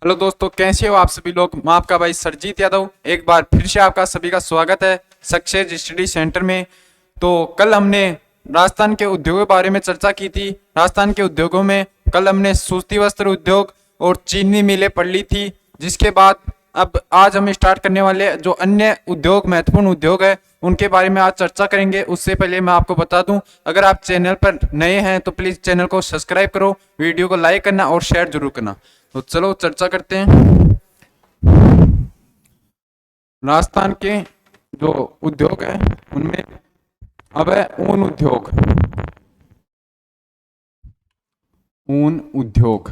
Hello दोस्तों, कैसे हो आप सभी लोग। मैं आपका भाई सरजीत यादव एक बार फिर से आपका सभी का स्वागत है सक्सेस स्टडी सेंटर में। तो कल हमने राजस्थान के उद्योगों के बारे में चर्चा की थी। राजस्थान के उद्योगों में कल हमने सूती वस्त्र उद्योग और चीनी मिलें पढ़ ली थी, जिसके बाद अब आज हम स्टार्ट करने वाले जो अन्य उद्योग महत्वपूर्ण उद्योग है उनके बारे में आज चर्चा करेंगे। उससे पहले मैं आपको बता दूं, अगर आप चैनल पर नए हैं तो प्लीज चैनल को सब्सक्राइब करो, वीडियो को लाइक करना और शेयर जरूर करना। तो चलो चर्चा करते हैं। राजस्थान के जो उद्योग है उनमें अब है ऊन उद्योग। ऊन उद्योग,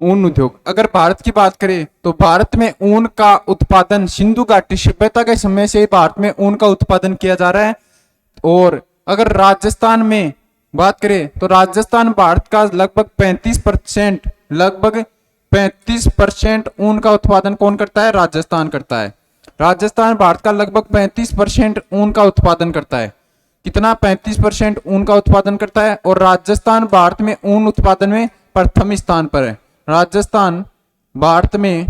ऊन उद्योग अगर भारत की बात करें तो भारत में ऊन का उत्पादन सिंधु घाटी सभ्यता के समय से भारत में ऊन का उत्पादन किया जा रहा है। और अगर राजस्थान में बात करें तो राजस्थान भारत का लगभग 35% ऊन का उत्पादन कौन करता है? राजस्थान करता है। राजस्थान भारत का लगभग 35% ऊन का उत्पादन करता है। कितना? 35% ऊन का उत्पादन करता है। और राजस्थान भारत में ऊन उत्पादन में प्रथम स्थान पर है। राजस्थान भारत में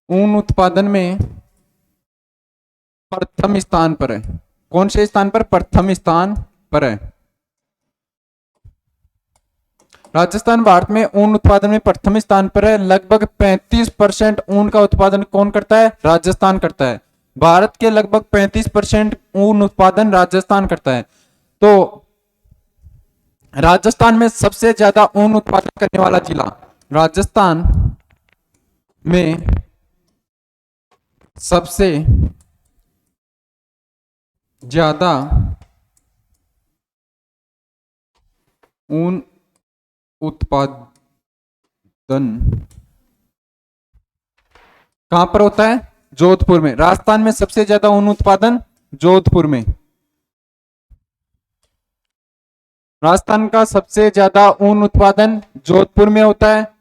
ऊन उत्पादन में प्रथम स्थान पर है। कौन से स्थान पर? प्रथम स्थान पर है। राजस्थान भारत में ऊन उत्पादन में प्रथम स्थान पर है। लगभग 35% ऊन का उत्पादन कौन करता है? राजस्थान करता है। भारत के लगभग 35% ऊन उत्पादन राजस्थान करता है। तो राजस्थान में सबसे ज्यादा ऊन उत्पादन करने वाला जिला, राजस्थान में सबसे ज्यादा ऊन उत्पादन कहां पर होता है? जोधपुर में। राजस्थान में सबसे ज्यादा ऊन उत्पादन जोधपुर में। राजस्थान का सबसे ज्यादा ऊन उत्पादन जोधपुर में होता है।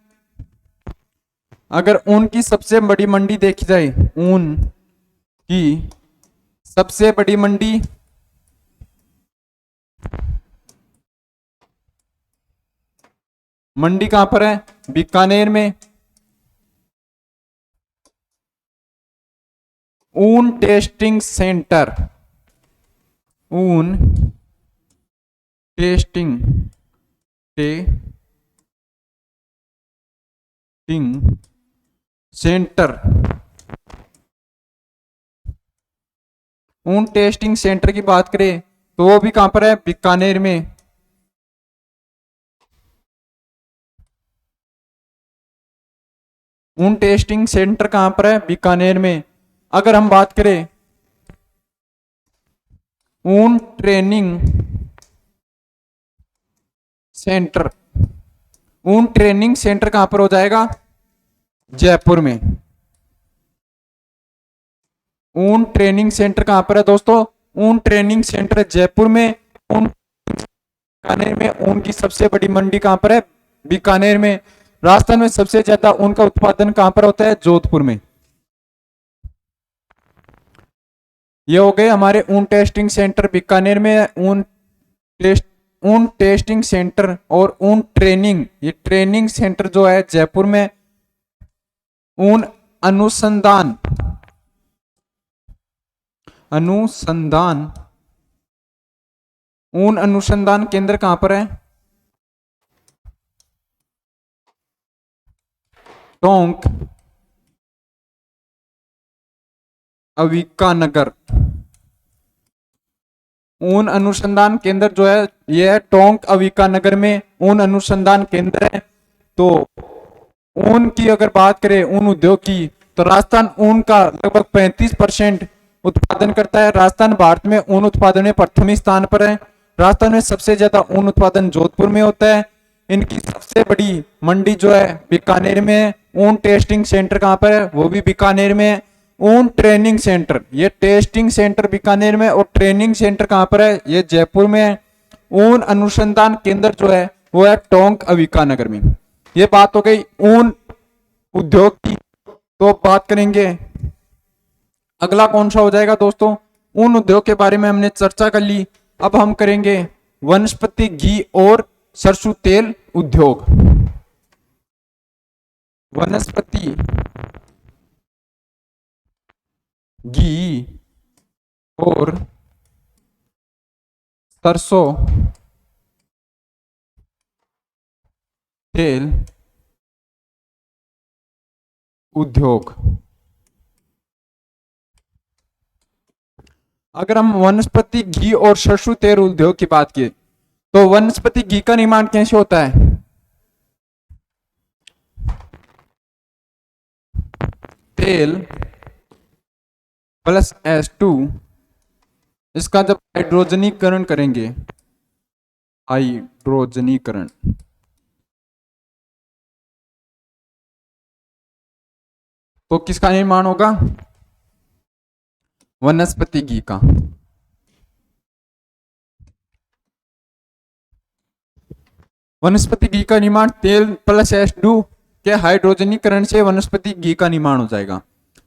अगर ऊन की सबसे बड़ी मंडी देखी जाए, ऊन की सबसे बड़ी मंडी कहां पर है? बीकानेर में। ऊन टेस्टिंग सेंटर, ऊन टेस्टिंग सेंटर, ऊन टेस्टिंग सेंटर की बात करें तो वो भी कहां पर है? बीकानेर में। ऊन टेस्टिंग सेंटर कहां पर है? बीकानेर में। अगर हम बात करें ऊन ट्रेनिंग सेंटर, ऊन ट्रेनिंग सेंटर कहां पर हो जाएगा? जयपुर में। ऊन ट्रेनिंग सेंटर कहां पर है दोस्तों? ऊन ट्रेनिंग सेंटर जयपुर में। ऊन बीकानेर में। ऊन की सबसे बड़ी मंडी कहां पर है? बीकानेर में। राजस्थान में सबसे ज्यादा ऊन का उत्पादन कहां पर होता है? जोधपुर में। ये हो गए हमारे ऊन टेस्टिंग सेंटर बीकानेर में, ऊन टेस्टिंग सेंटर और ऊन ट्रेनिंग, ये ट्रेनिंग सेंटर जो है जयपुर में। ऊन अनुसंधान ऊन अनुसंधान केंद्र कहां पर है? टोंक अविकानगर। ऊन अनुसंधान केंद्र जो है यह है टोंक अविकानगर में ऊन अनुसंधान केंद्र है। तो ऊन की अगर बात करें, ऊन उद्योग की, तो राजस्थान ऊन का लगभग 35% उत्पादन करता है। राजस्थान भारत में ऊन उत्पादन में प्रथम स्थान पर है। राजस्थान में सबसे ज्यादा ऊन उत्पादन जोधपुर में होता है। इनकी सबसे बड़ी मंडी जो है बीकानेर में है। ऊन टेस्टिंग सेंटर कहां पर है? वो भी बीकानेर में है। ऊन ट्रेनिंग सेंटर, ये टेस्टिंग सेंटर बीकानेर में और ट्रेनिंग सेंटर कहां पर है? ये जयपुर में है। ऊन अनुसंधान केंद्र जो है वो है टोंक अविकानगर में। ये बात हो गई ऊन उद्योग की। तो बात करेंगे अगला कौन सा हो जाएगा दोस्तों? उन उद्योग के बारे में हमने चर्चा कर ली। अब हम करेंगे वनस्पति घी और सरसों तेल उद्योग। वनस्पति घी और सरसों तेल उद्योग। अगर हम वनस्पति घी और सरसों तेल उद्योग की बात की तो वनस्पति घी का निर्माण कैसे होता है? तेल प्लस H2, इसका जब हाइड्रोजनीकरण करेंगे, हाइड्रोजनीकरण, तो किसका निर्माण होगा? वनस्पति घी का। वनस्पति घी का निर्माण तेल प्लस H2 के हाइड्रोजनीकरण से वनस्पति घी का निर्माण हो जाएगा।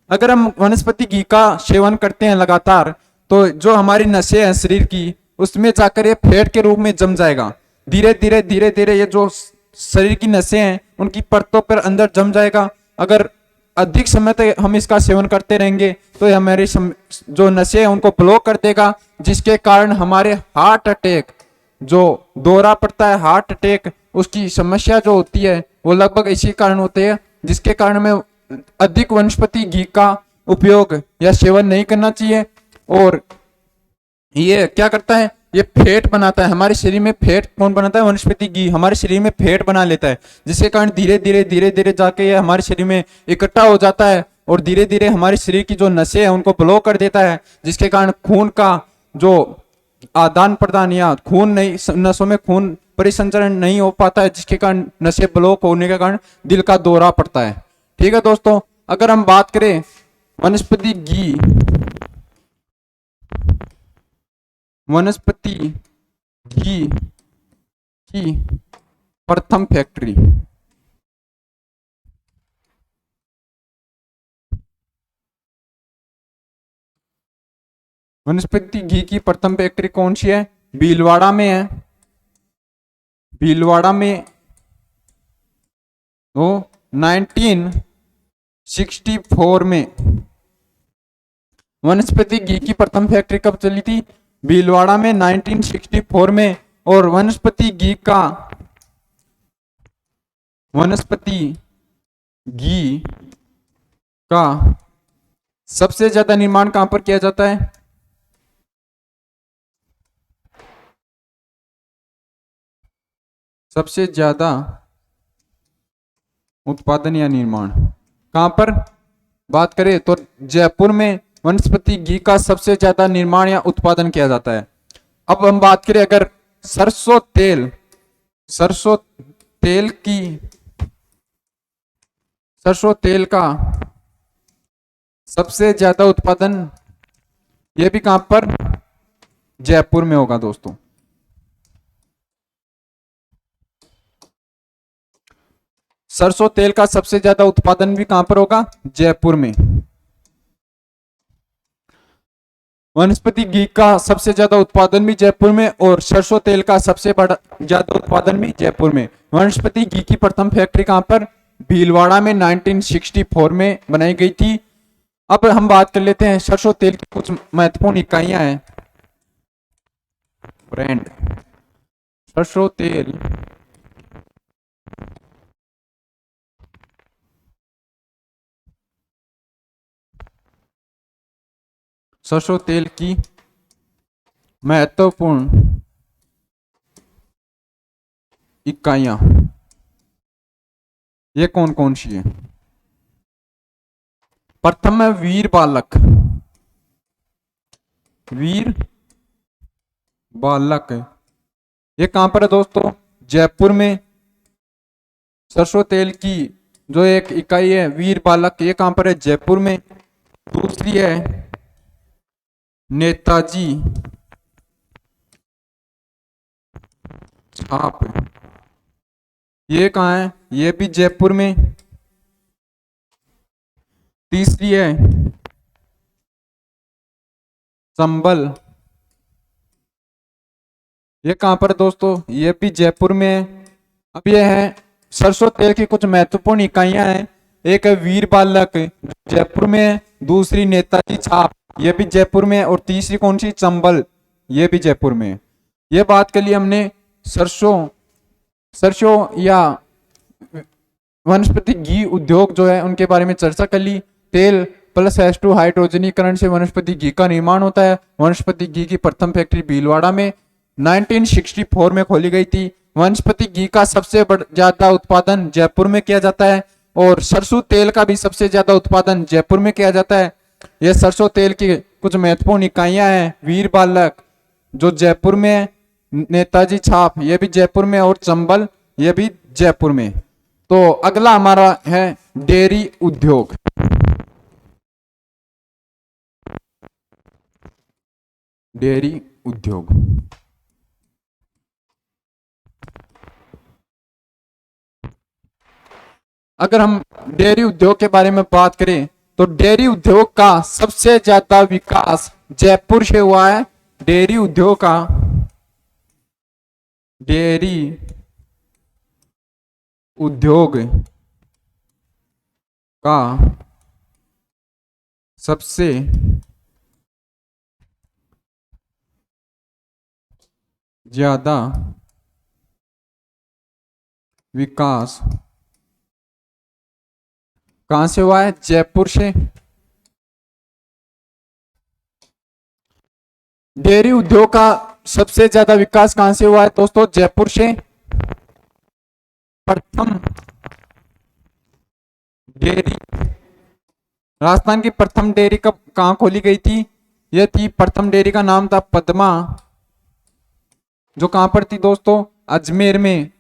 अगर हम वनस्पति घी का सेवन करते हैं लगातार तो जो हमारी नसें हैं शरीर की, उसमें जाकर ये फैट के रूप में जम जाएगा। धीरे धीरे धीरे धीरे ये जो शरीर की नसें हैं उनकी परतों पर अंदर जम जाएगा। अगर अधिक समय तक हम इसका सेवन करते रहेंगे तो ये हमारी जो नसें हैं उनको ब्लॉक कर देगा, जिसके कारण हमारे हार्ट अटैक, जो दौरा पड़ता है हार्ट अटैक, उसकी समस्या जो होती है वो लगभग इसी कारण होती है, जिसके कारण हमें अधिक वनस्पति घी का उपयोग या सेवन नहीं करना चाहिए। और ये क्या करता है? ये फैट बनाता है हमारे शरीर में। फैट कौन बनाता है? वनस्पति घी हमारे शरीर में फैट बना लेता है, जिसके कारण धीरे धीरे धीरे धीरे जाके ये हमारे शरीर में इकट्ठा हो जाता है और धीरे धीरे हमारे शरीर की जो नसें हैं उनको ब्लॉक कर देता है, जिसके कारण खून का जो आदान प्रदान या खून नहीं, नसों में खून परिसंचरण नहीं हो पाता है, जिसके कारण नसें ब्लॉक होने के कारण दिल का दौरा पड़ता है। ठीक है दोस्तों, अगर हम बात करें वनस्पति घी, वनस्पति घी की प्रथम फैक्ट्री, वनस्पति घी की प्रथम फैक्ट्री कौन सी है? भीलवाड़ा में है। भीलवाड़ा में वो 1964 में वनस्पति घी की प्रथम फैक्ट्री कब चली थी? भीलवाड़ा में 1964 में। और वनस्पति घी का सबसे ज्यादा निर्माण कहां पर किया जाता है? सबसे ज्यादा उत्पादन या निर्माण कहां पर बात करें तो जयपुर में वनस्पति घी का सबसे ज्यादा निर्माण या उत्पादन किया जाता है। अब हम बात करें अगर सरसों तेल का सबसे ज्यादा उत्पादन, यह भी कहां पर? जयपुर में होगा दोस्तों। सरसों तेल का सबसे ज्यादा उत्पादन भी कहां पर होगा? जयपुर में। वनस्पति घी का सबसे ज्यादा उत्पादन भी जयपुर में और सरसों तेल का सबसे बड़ा ज्यादा उत्पादन भी जयपुर में। वनस्पति घी की प्रथम फैक्ट्री कहां पर? भीलवाड़ा में 1964 में बनाई गई थी। अब हम बात कर लेते हैं सरसों तेल की कुछ महत्वपूर्ण इकाइयां हैं। ब्रांड सरसों तेल, सरसों तेल की महत्वपूर्ण इकाइयां ये कौन कौन सी है? प्रथम है वीर बालक। वीर बालक ये कहां पर है दोस्तों? जयपुर में। सरसों तेल की जो एक इकाई है वीर बालक, ये कहां पर है? जयपुर में। दूसरी है नेताजी छाप, ये कहां है? ये भी जयपुर में। तीसरी है चंबल, ये कहां पर है दोस्तों, ये भी जयपुर में है। अब ये है सरसों तेल की कुछ महत्वपूर्ण इकाइयां हैं। एक है वीर बालक, जयपुर में है। दूसरी नेताजी छाप, ये भी जयपुर में है। और तीसरी कौन सी, चंबल, ये भी जयपुर में है। ये बात के लिए हमने सरसों सरसों या वनस्पति घी उद्योग जो है उनके बारे में चर्चा कर ली। तेल प्लस H2 हाइड्रोजनीकरण से वनस्पति घी का निर्माण होता है। वनस्पति घी की प्रथम फैक्ट्री भीलवाड़ा में 1964 में खोली गई थी। वनस्पति घी का सबसे ज्यादा उत्पादन जयपुर में किया जाता है और सरसों तेल का भी सबसे ज्यादा उत्पादन जयपुर में किया जाता है। यह सरसों तेल की कुछ महत्वपूर्ण इकाइयां हैं। वीर बालक जो जयपुर में है, नेताजी छाप ये भी जयपुर में, और चंबल ये भी जयपुर में। तो अगला हमारा है डेयरी उद्योग। डेयरी उद्योग, अगर हम डेयरी उद्योग के बारे में बात करें तो डेयरी उद्योग का सबसे ज्यादा विकास जयपुर से हुआ है। डेयरी उद्योग का, डेयरी उद्योग का सबसे ज्यादा विकास कहां से हुआ है, जयपुर से। डेयरी उद्योग का सबसे ज्यादा विकास कहां से हुआ है दोस्तों, जयपुर से। प्रथम डेयरी, राजस्थान की प्रथम डेयरी कब कहां खोली गई थी, यह थी, प्रथम डेयरी का नाम था पद्मा, जो कहां पर थी दोस्तों, अजमेर में।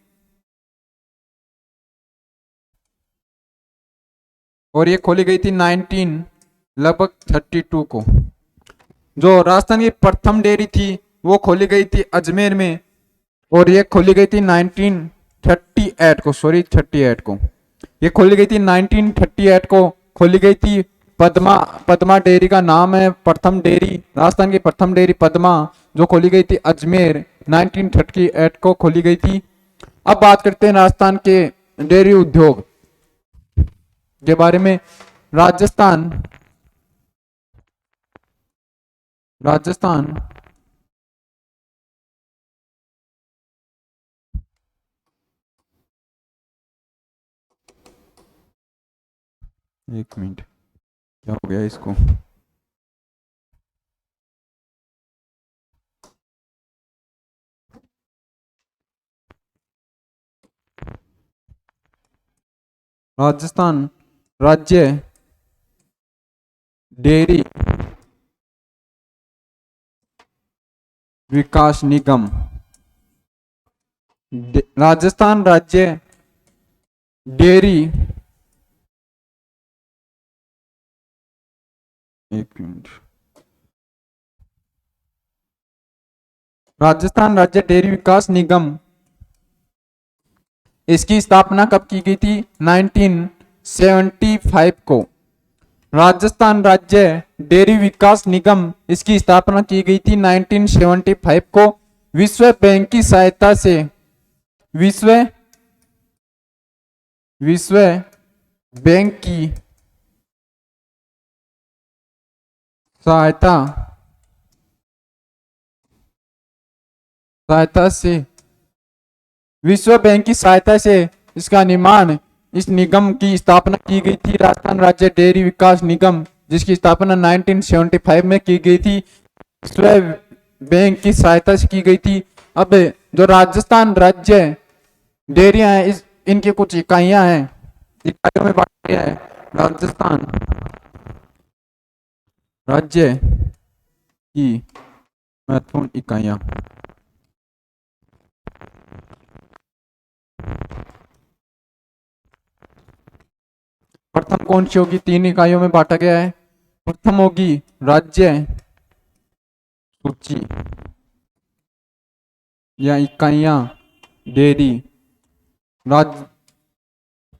और ये खोली गई थी 1932 को। जो राजस्थान की प्रथम डेयरी थी वो खोली गई थी अजमेर में, और ये खोली गई थी 1938 को, सॉरी 38 को। ये खोली गई थी 1938 को, खोली गई थी। पद्मा, पद्मा डेयरी का नाम है प्रथम डेयरी, राजस्थान की प्रथम डेयरी पद्मा, जो खोली गई थी अजमेर, 1938 को खोली गई थी। अब बात करते हैं राजस्थान के डेयरी उद्योग के बारे में। राजस्थान, राजस्थान एक मिनट, क्या हो गया इसको, राजस्थान राज्य डेयरी विकास निगम, राजस्थान राज्य डेयरी, एक मिनट, राजस्थान राज्य डेयरी विकास निगम, इसकी स्थापना कब की गई थी, 1975 को। राजस्थान राज्य डेयरी विकास निगम, इसकी स्थापना की गई थी 1975 को, विश्व बैंक की सहायता से। विश्व विश्व बैंक की सहायता सहायता से, विश्व बैंक की सहायता से इसका निर्माण, इस निगम की स्थापना की गई थी, राजस्थान राज्य डेयरी विकास निगम, जिसकी स्थापना 1975 में की गई थी, विश्व बैंक की सहायता से की गई थी। अब जो राजस्थान राज्य डेयरियां हैं, इस इनकी कुछ इकाइयां हैं, इकाइयों में बांटा गया है। राजस्थान राज्य की महत्वपूर्ण इकाइयां, प्रथम कौन सी होगी, 3 इकाइयों में बांटा गया है। प्रथम होगी राज्य सूची या इकाइयां डेयरी,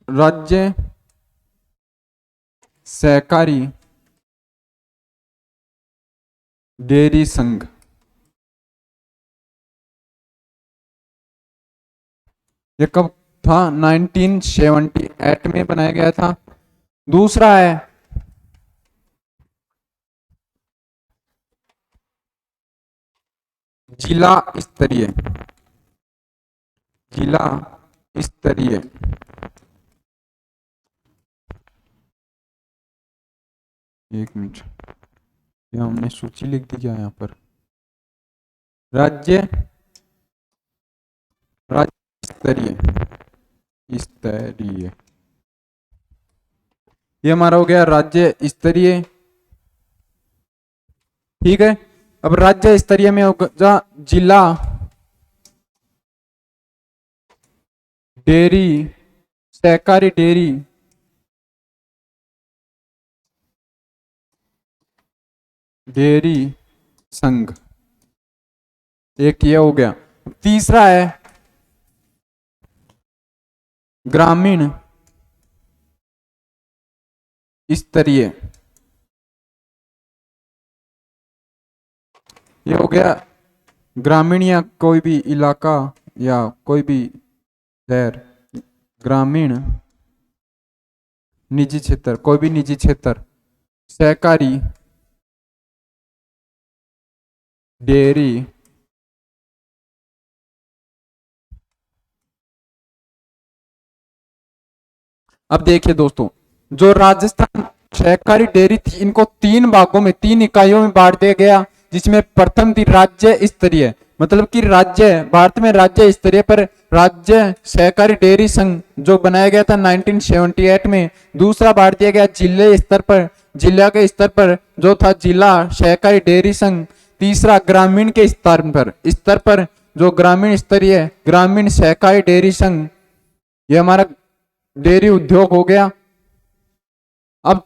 राज्य सहकारी डेयरी संघ। ये कब था? 1978 में बनाया गया था। दूसरा है जिला स्तरीय, जिला स्तरीय। एक मिनट, ये हमने सूची लिख दी क्या यहाँ पर? राज्य स्तरीय, स्तरीय, ये हमारा हो गया राज्य स्तरीय। ठीक है, अब राज्य स्तरीय में होगा जिला डेयरी, सहकारी डेयरी, डेयरी संघ। एक ये हो गया। तीसरा है ग्रामीण स्तरीय, ये हो गया ग्रामीण या कोई भी इलाका या कोई भी शहर, ग्रामीण निजी क्षेत्र, कोई भी निजी क्षेत्र, सहकारी डेयरी अब देखिए दोस्तों, जो राजस्थान सहकारी डेयरी थी, इनको 3 भागों में, 3 इकाइयों में बांट दिया गया, जिसमें प्रथम थी राज्य स्तरीय, मतलब कि राज्य भारत में राज्य स्तरीय पर राज्य सहकारी डेयरी संघ जो बनाया गया था 1978 में। दूसरा बांट दिया गया जिले स्तर पर, जिला के स्तर पर जो था जिला सहकारी डेयरी संघ। तीसरा ग्रामीण के स्तर पर जो ग्रामीण स्तरीय ग्रामीण सहकारी डेयरी संघ, ये हमारा डेयरी उद्योग हो गया। अब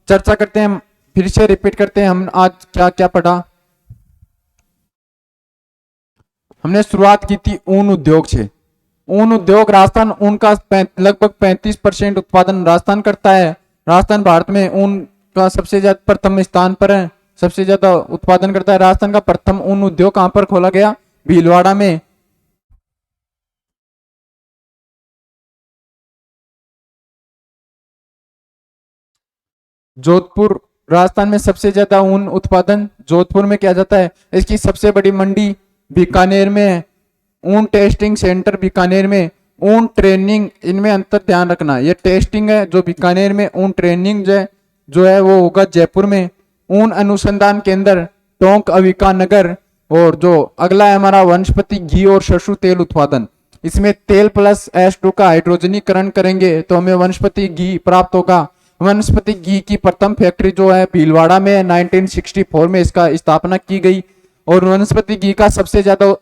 चर्चा करते हैं, फिर से रिपीट करते हैं, हम आज क्या क्या पढ़ा। हमने शुरुआत की थी ऊन उद्योग से। ऊन उद्योग, राजस्थान ऊन का लगभग 35% उत्पादन राजस्थान करता है। राजस्थान भारत में ऊन का सबसे ज्यादा प्रथम स्थान पर है, सबसे ज्यादा उत्पादन करता है। राजस्थान का प्रथम ऊन उद्योग कहां पर खोला गया? भीलवाड़ा में। जोधपुर, राजस्थान में सबसे ज्यादा ऊन उत्पादन जोधपुर में किया जाता है। इसकी सबसे बड़ी मंडी बीकानेर में है। ऊन टेस्टिंग सेंटर बीकानेर में। ऊन ट्रेनिंग, इनमें अंतर ध्यान रखना, ये टेस्टिंग है जो बीकानेर में, ऊन ट्रेनिंग जो है वो होगा जयपुर में। ऊन अनुसंधान केंद्र टोंक अविका नगर। और जो अगला है हमारा वनस्पति घी और सरसों तेल उत्पादन, इसमें तेल प्लस H2 का हाइड्रोजनीकरण करेंगे तो हमें वनस्पति घी प्राप्त होगा। वनस्पति घी की प्रथम फैक्ट्री जो है भीलवाड़ा में 1964 में इसका स्थापना की गई। और वनस्पति घी का सबसे ज्यादा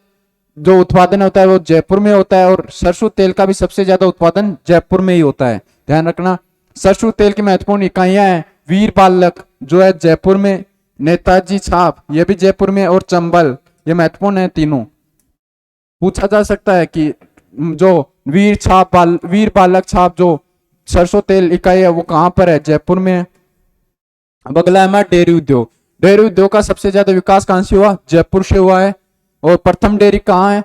जो उत्पादन होता है वो जयपुर में होता है, और सरसों तेल का भी सबसे ज्यादा उत्पादन जयपुर में ही होता है, ध्यान रखना। सरसों तेल की महत्वपूर्ण इकाइयां हैं वीर बालक जो है जयपुर में, नेताजी छाप ये भी जयपुर में, और चंबल, ये महत्वपूर्ण है तीनों। पूछा जा सकता है कि जो वीर बालक छाप जो सरसों तेल इकाई है वो कहां पर है? जयपुर में है। अब अगला है हमारा डेयरी उद्योग। डेयरी उद्योग का सबसे ज्यादा विकास कहां से हुआ? जयपुर से हुआ है। और प्रथम डेयरी कहाँ है?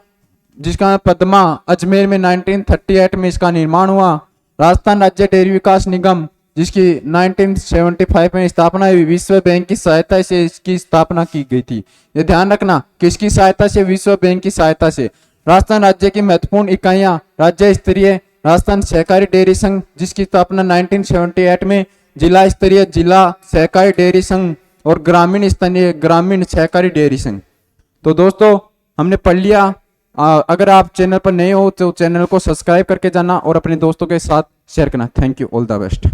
जिसका पद्मा, अजमेर में 1938 में इसका निर्माण हुआ। राजस्थान राज्य डेयरी विकास निगम जिसकी 1975 में स्थापना हुई, विश्व बैंक की सहायता से इसकी स्थापना की गई थी। ये ध्यान रखना, किसकी सहायता से? विश्व बैंक की सहायता से। राजस्थान राज्य की महत्वपूर्ण इकाइयां राज्य स्तरीय राजस्थान सहकारी डेयरी संघ जिसकी स्थापना 1978 में, जिला स्तरीय जिला सहकारी डेयरी संघ, और ग्रामीण स्तरीय ग्रामीण सहकारी डेयरी संघ। तो दोस्तों हमने पढ़ लिया। अगर आप चैनल पर नए हो तो चैनल को सब्सक्राइब करके जाना और अपने दोस्तों के साथ शेयर करना। Thank you, all the best.